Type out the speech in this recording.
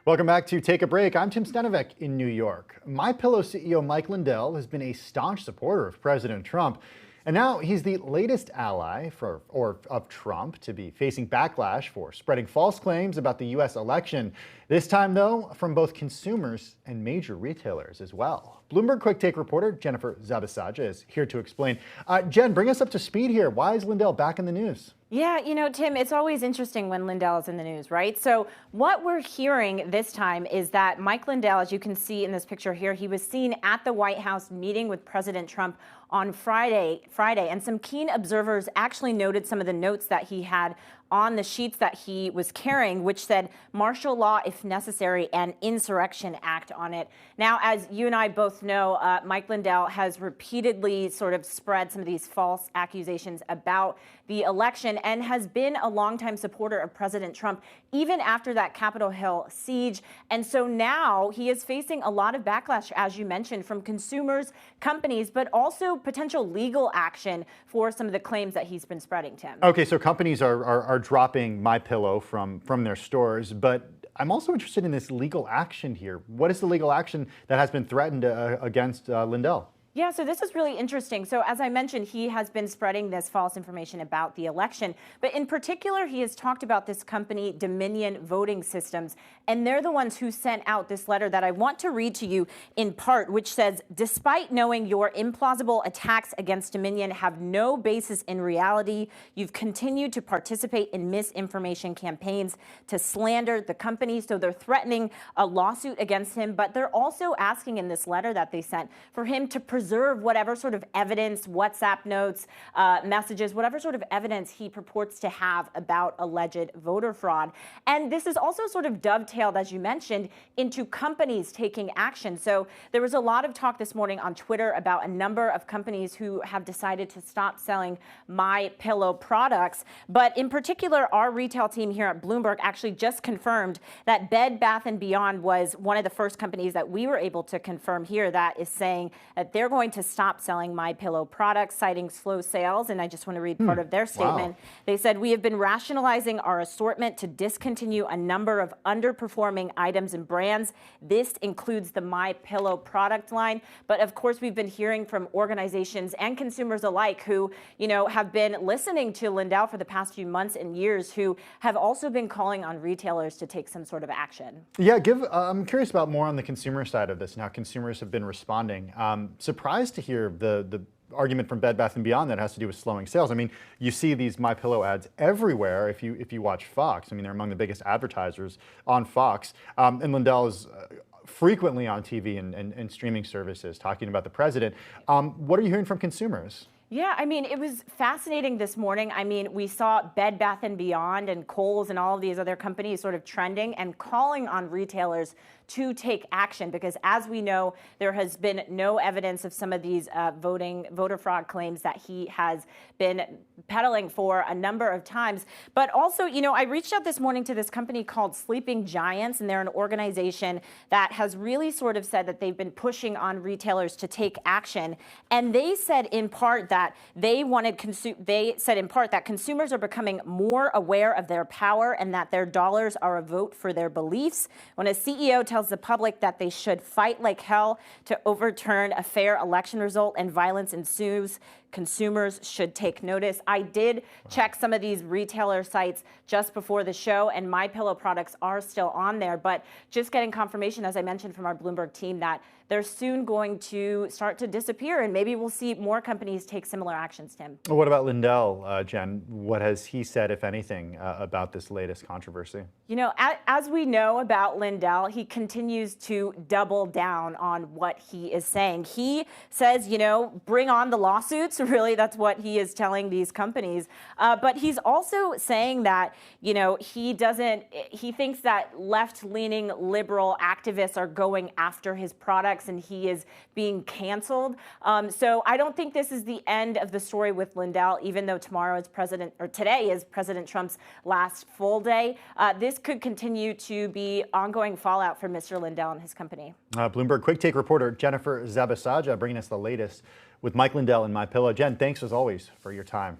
Welcome back to Take a Break. I'm Tim Stenovic in New York. MyPillow CEO Mike Lindell has been a staunch supporter of President Trump, and now he's the latest ally of Trump to be facing backlash for spreading false claims about the U.S. election. This time, though, from both consumers and major retailers as well. Bloomberg Quicktake reporter Jennifer Zabasajja is here to explain. Jen, bring us up to speed here. Why is Lindell back in the news? Yeah, Tim, it's always interesting when Lindell is in the news, right? So what we're hearing this time is that Mike Lindell, as you can see in this picture here, he was seen at the White House meeting with President Trump on Friday, and some keen observers actually noted some of the notes that he had on the sheets that he was carrying, which said martial law if necessary and Insurrection Act on it. Now, as you and I both know, Mike Lindell has repeatedly sort of spread some of these false accusations about the election and has been a longtime supporter of President Trump, even after that Capitol Hill siege. And so now he is facing a lot of backlash, as you mentioned, from consumers, companies, but also potential legal action for some of the claims that he's been spreading, Tim. Okay, so companies are dropping MyPillow from their stores, but I'm also interested in this legal action here. What is the legal action that has been threatened against Lindell? Yeah, so this is really interesting. So as I mentioned, he has been spreading this false information about the election. But in particular, he has talked about this company, Dominion Voting Systems, and they're the ones who sent out this letter that I want to read to you in part, which says, despite knowing your implausible attacks against Dominion have no basis in reality, you've continued to participate in misinformation campaigns to slander the company. So they're threatening a lawsuit against him, but they're also asking in this letter that they sent for him to preserve whatever sort of evidence, WhatsApp notes, messages, whatever sort of evidence he purports to have about alleged voter fraud. And this is also sort of dovetailed, as you mentioned, into companies taking action. So there was a lot of talk this morning on Twitter about a number of companies who have decided to stop selling MyPillow products. But in particular, our retail team here at Bloomberg actually just confirmed that Bed Bath & Beyond was one of the first companies that we were able to confirm here that is saying that they're going to stop selling MyPillow products, citing slow sales. And I just want to read part of their statement. Wow. They said, we have been rationalizing our assortment to discontinue a number of underperforming items and brands. This includes the MyPillow product line. But of course, we've been hearing from organizations and consumers alike who, have been listening to Lindell for the past few months and years, who have also been calling on retailers to take some sort of action. Yeah, I'm curious about more on the consumer side of this and how consumers have been responding. Surprised to hear the argument from Bed Bath & Beyond that has to do with slowing sales. I mean, you see these MyPillow ads everywhere if you watch Fox. I mean, they're among the biggest advertisers on Fox. And Lindell is frequently on TV and streaming services talking about the president. What are you hearing from consumers? Yeah, I mean, it was fascinating this morning. I mean, we saw Bed Bath & Beyond and Kohl's and all of these other companies sort of trending and calling on retailers to take action, because as we know, there has been no evidence of some of these voter fraud claims that he has been peddling for a number of times. But also, I reached out this morning to this company called Sleeping Giants, and they're an organization that has really sort of said that they've been pushing on retailers to take action. And they said in part that consumers are becoming more aware of their power and that their dollars are a vote for their beliefs. When a CEO tells the public that they should fight like hell to overturn a fair election result and violence ensues, consumers should take notice. I did check some of these retailer sites just before the show, and MyPillow products are still on there. But just getting confirmation, as I mentioned from our Bloomberg team, that they're soon going to start to disappear, and maybe we'll see more companies take similar actions, Tim. What about Lindell, Jen? What has he said, if anything, about this latest controversy? As we know about Lindell, he continues to double down on what he is saying. He says, bring on the lawsuits. Really, that's what he is telling these companies. But he's also saying that, he thinks that left-leaning liberal activists are going after his products and he is being canceled. So I don't think this is the end of the story with Lindell, even though today is President Trump's last full day. This could continue to be ongoing fallout for Mr. Lindell and his company. Bloomberg Quicktake reporter Jennifer Zabasajja bringing us the latest with Mike Lindell and MyPillow. Jen, thanks as always for your time.